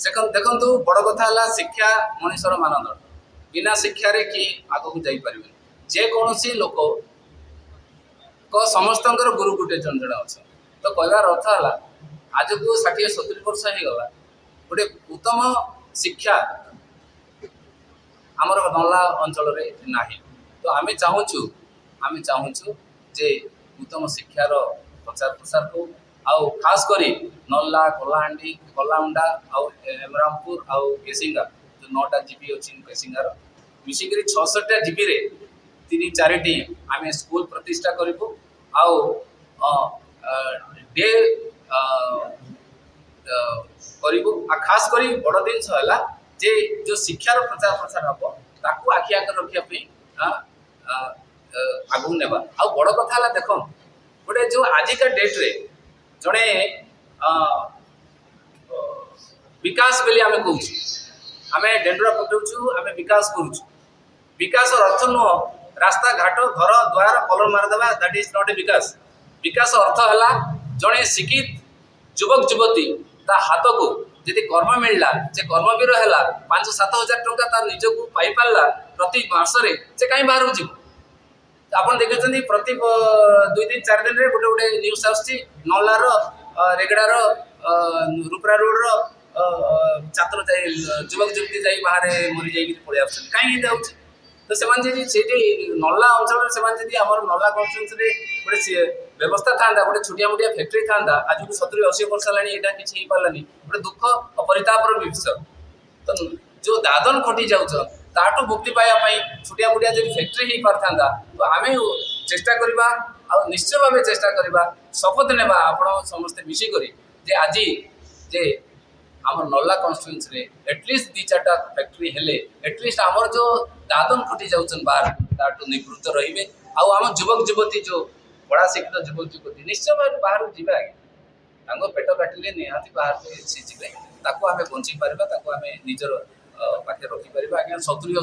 देखु बड़ कथा शिक्षा मनीषर मानदंड बिना शिक्षा रे कि आगू जापर जेकोसी लोक समस्त गुरु गोटे जन जन अच्छा तो कहबार अर्थ है आज को 60-70 वर्ष होगा गोटे उत्तम शिक्षा आमर नल्ला अंचल ना तो आम चाहूँ जे उत्तम शिक्षार प्रचार प्रसार हो आउ खास करी नल्ला कलाहांडी कलामुंडा आउ हेमरामपुर आउ केसिंगा जो 9टा जीपी अच्छी केसिंगार मिसिक 66टा जीपी रे 3-4टी आम स्कूल प्रतिष्ठा करूँ आउ डे करूँ खास करी बड़ जिनस है जे जो शिक्षार प्रचार प्रसार हम ताकू आखि आगे रखापी आगू नेबा आ बड़ कथा देख गोटे जो आजिका डेट रे जड़े विकास बोली आम कहूँ आम डेंडुरा पकाऊ आम विकास करुँ विकास अर्थ नुह रास्ता घाट घर द्वार कलर मारदेवा that is not a vikas विकास अर्थ है जड़े शिक्षित युवक युवती ता हाथ को जी कर्म मिलला से कर्मवीर है 5-7 हजार टंका तार निजक पाई पारा प्रति मासरे से कहीं बाहर जीव आपन देखुं प्रति 2-4 दिन रे गोटे गोटे न्यूज आसुची नल्लार रेगड़ार रूपरा रोड छात्र युवक युवती जा बाहर मरी जा पड़े आस कहीं तो से नल्ला अंचल से आम नल्ला कन्स्टिट्यूएंसी गोटे व्यवस्था था गोटे छोटिया मोटिया फैक्ट्री था आज को 70-80 वर्ष है यहाँ किसी पारानी गोटे दुख और परितापर विषय तो जो दादन खटी जाऊँ ताठू मुक्ति पाइबापी छोटिया मोटिया जो फैक्ट्री हो पारता तो आम चेष्टा करवा आ निश्चय भाव चेष्टा करवा शपथ ने आप समस्ते मिसिक आज जे आम नल्ला कन्स्टिट्यूएंसी एटलिस्ट 2-4टा फैक्ट्री हेले एटलिस्ट आमर जो दादन खटी जाऊन बाहर ताठू निवृत्त रे आम युवक युवती जो बड़ा शिक्षित युवक युवती निश्चय भाव बाहर जी आगे पेट काटिले निहाती बाहर सी जी आम बंची पार्बा आम निजर पाखे रखिपर आज्ञा 70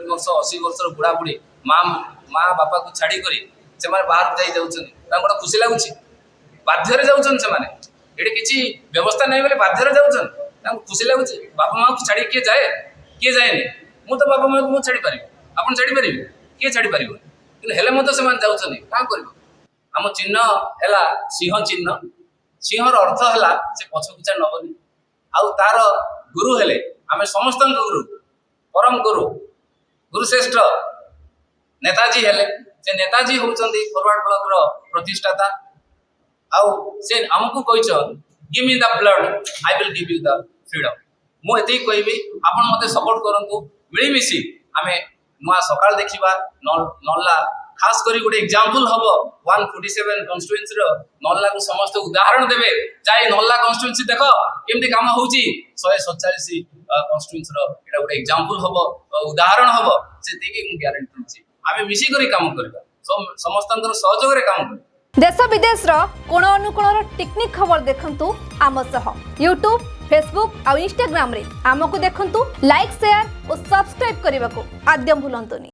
वर्ष 80 वर्ष बुढ़ा बुढ़ी माँ बापा को छाड़ी से बाहर जा खुशी लगुच बाध्य जाऊँ ये किसी व्यवस्था नहीं बोले बाध्य जाऊँ खुशी लगुच बापा माँ को छाड़ी किए जाए मु तो बापा माँ को छाड़ी पारि आप छाड़ी पारे किए छाड़ी पार कि से जाऊँ क्या कर आम चिन्ह है सिंह चिन्ह सिंहर अर्थ है से पछकुचा नबनी आउ तार गुरु हेले आम समस्त गुरु परम गुरु गुरुश्रेष्ठ नेताजी हेले से नेताजी होउचंदी फॉरवर्ड ब्लॉक रो प्रतिष्ठाता आउ से हमको कहिछ give me the blood I will give you the freedom मु एते कहबी आपण मते सपोर्ट करंतु मिली मिसी आमे नुआ सकाळ देखिबा नल्ला खास करी गोटे एग्जांपल हबो 147 कन्स्टिट्यूएंसी रो नल्ला को समस्त उदाहरण देबे जाय नल्ला कन्स्टिट्यूएंसी देखो केमती काम होउची 147 कन्स्टिट्यूएंसी रो एटा गोटे एग्जांपल हबो उदाहरण हबो से देकी मु गारंटी छी आमे मिसी करी काम करबा समस्तंकर सहयोग रे काम करबा देश विदेश रो कोण अनुकोण टेक्निक खबर देखंतु आम सह YouTube Facebook और Instagram रे आमको देखंतु लाइक शेयर और सब्सक्राइब करने को आद्यम भूलंतुनी।